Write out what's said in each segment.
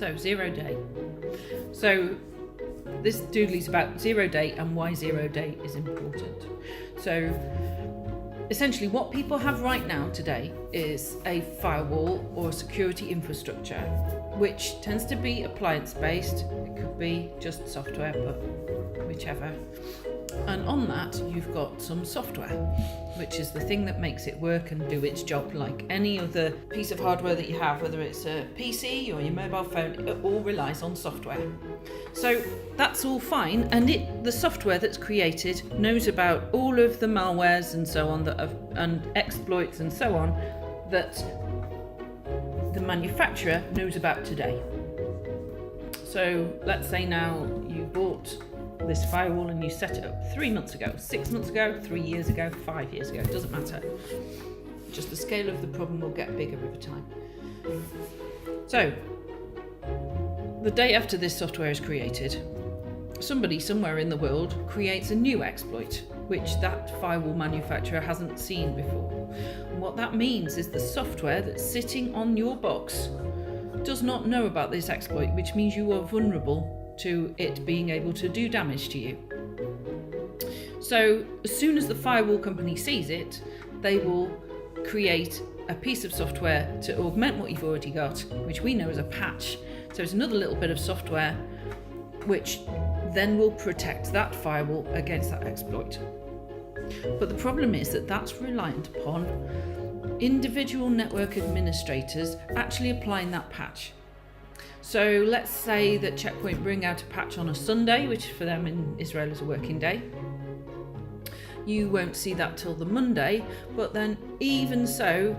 So 0 day. So this doodly's about 0 day and why 0 day is important. So essentially what people have right now today is a firewall or a security infrastructure, which tends to be appliance based. It could be just software, but whichever. And on that you've got some software, which is the thing that makes it work and do its job like any other piece of hardware that you have, whether it's a PC or your mobile phone. It all relies on software. So that's all fine, and the software that's created knows about all of the malwares and so on and exploits and so on that the manufacturer knows about today. So let's say now you bought this firewall and you set it up 3 months ago, 6 months ago, 3 years ago, 5 years ago, it doesn't matter. Just the scale of the problem will get bigger over time. So the day after this software is created, somebody somewhere in the world creates a new exploit which that firewall manufacturer hasn't seen before. And what that means is the software that's sitting on your box does not know about this exploit, which means you are vulnerable to it being able to do damage to you. So as soon as the firewall company sees it, they will create a piece of software to augment what you've already got, which we know as a patch. So it's another little bit of software which then will protect that firewall against that exploit. But the problem is that that's reliant upon individual network administrators actually applying that patch. So let's say that Checkpoint bring out a patch on a Sunday, which for them in Israel is a working day. You won't see that till the Monday, but then even so,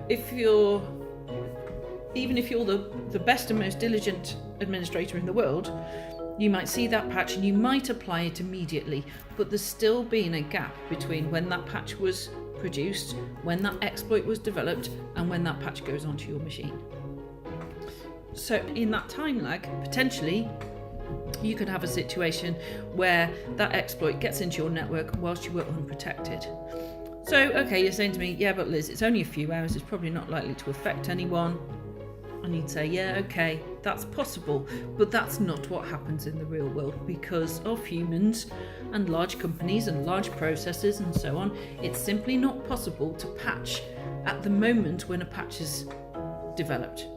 even if you're the best and most diligent administrator in the world, you might see that patch and you might apply it immediately, but there's still been a gap between when that patch was produced, when that exploit was developed, and when that patch goes onto your machine. So in that time lag, potentially, you could have a situation where that exploit gets into your network whilst you were unprotected. So, okay, you're saying to me, yeah, but Liz, it's only a few hours, it's probably not likely to affect anyone. And you'd say, yeah, okay, that's possible, but that's not what happens in the real world because of humans and large companies and large processes and so on. It's simply not possible to patch at the moment when a patch is developed.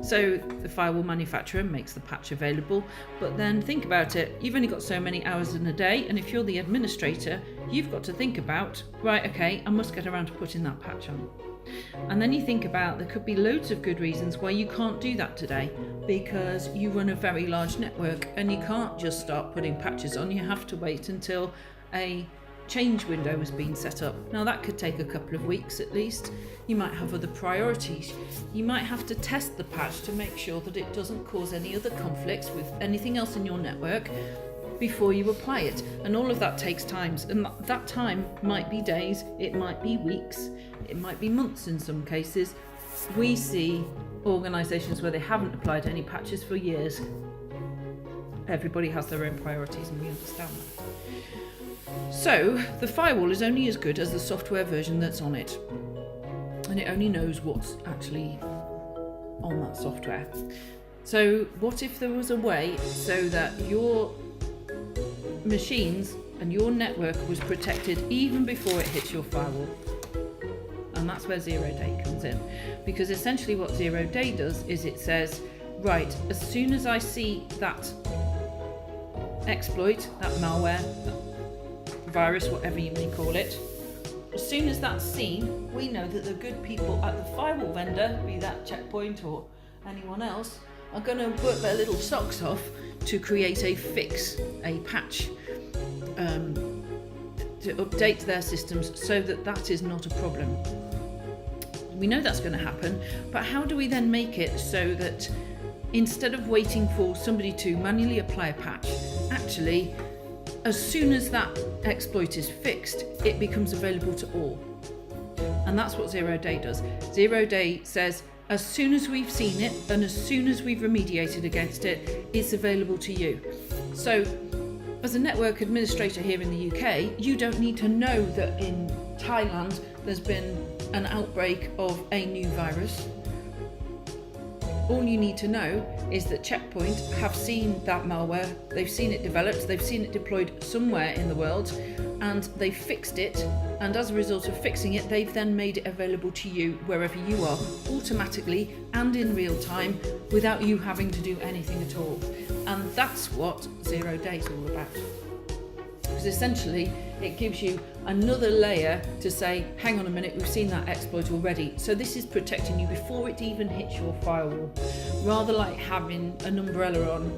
So the firewall manufacturer makes the patch available, but then think about it, you've only got so many hours in a day, and if you're the administrator, you've got to think about, right, okay, I must get around to putting that patch on. And then you think about there could be loads of good reasons why you can't do that today, because you run a very large network and you can't just start putting patches on. You have to wait until a change window has been set up. Now that could take a couple of weeks at least. You might have other priorities. You might have to test the patch to make sure that it doesn't cause any other conflicts with anything else in your network before you apply it. And all of that takes time, and that time might be days, it might be weeks, it might be months in some cases. We see organisations where they haven't applied any patches for years. Everybody has their own priorities and we understand that. So the firewall is only as good as the software version that's on it, and it only knows what's actually on that software. So what if there was a way so that your machines and your network was protected even before it hits your firewall? And that's where 0 day comes in, because essentially what 0 day does is it says, right, as soon as I see that exploit, that malware, that virus, whatever you may call it, as soon as that's seen, we know that the good people at the firewall vendor, be that Checkpoint or anyone else, are going to work their little socks off to create a fix, a patch, to update their systems so that that is not a problem. We know that's going to happen, but how do we then make it so that instead of waiting for somebody to manually apply a patch, actually, as soon as that exploit is fixed, it becomes available to all? And that's what 0 day does. 0 day says, as soon as we've seen it and as soon as we've remediated against it, it's available to you. So as a network administrator here in the UK, you don't need to know that in Thailand there's been an outbreak of a new virus. All you need to know is that Checkpoint have seen that malware, they've seen it developed, they've seen it deployed somewhere in the world, and they've fixed it, and as a result of fixing it, they've then made it available to you wherever you are, automatically and in real time, without you having to do anything at all. And that's what 0 day is all about. Because essentially it gives you another layer to say, hang on a minute, we've seen that exploit already. So this is protecting you before it even hits your firewall. Rather like having an umbrella on,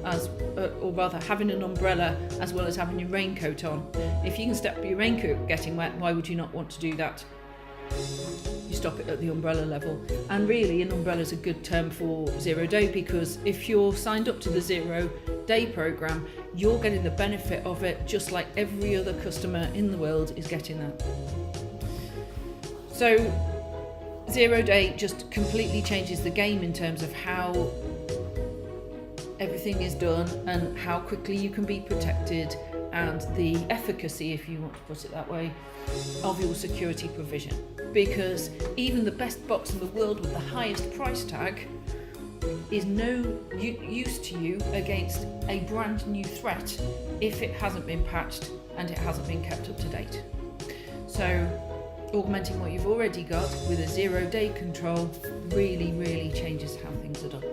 having an umbrella as well as having your raincoat on. If you can stop your raincoat getting wet, why would you not want to do that? You stop it at the umbrella level. And really, an umbrella is a good term for 0 day, because if you're signed up to the 0 day program, you're getting the benefit of it just like every other customer in the world is getting that. So 0 day just completely changes the game in terms of how everything is done and how quickly you can be protected, and the efficacy, if you want to put it that way, of your security provision. Because even the best box in the world with the highest price tag is no use to you against a brand new threat if it hasn't been patched and it hasn't been kept up to date. So augmenting what you've already got with a 0 day control really changes how things are done.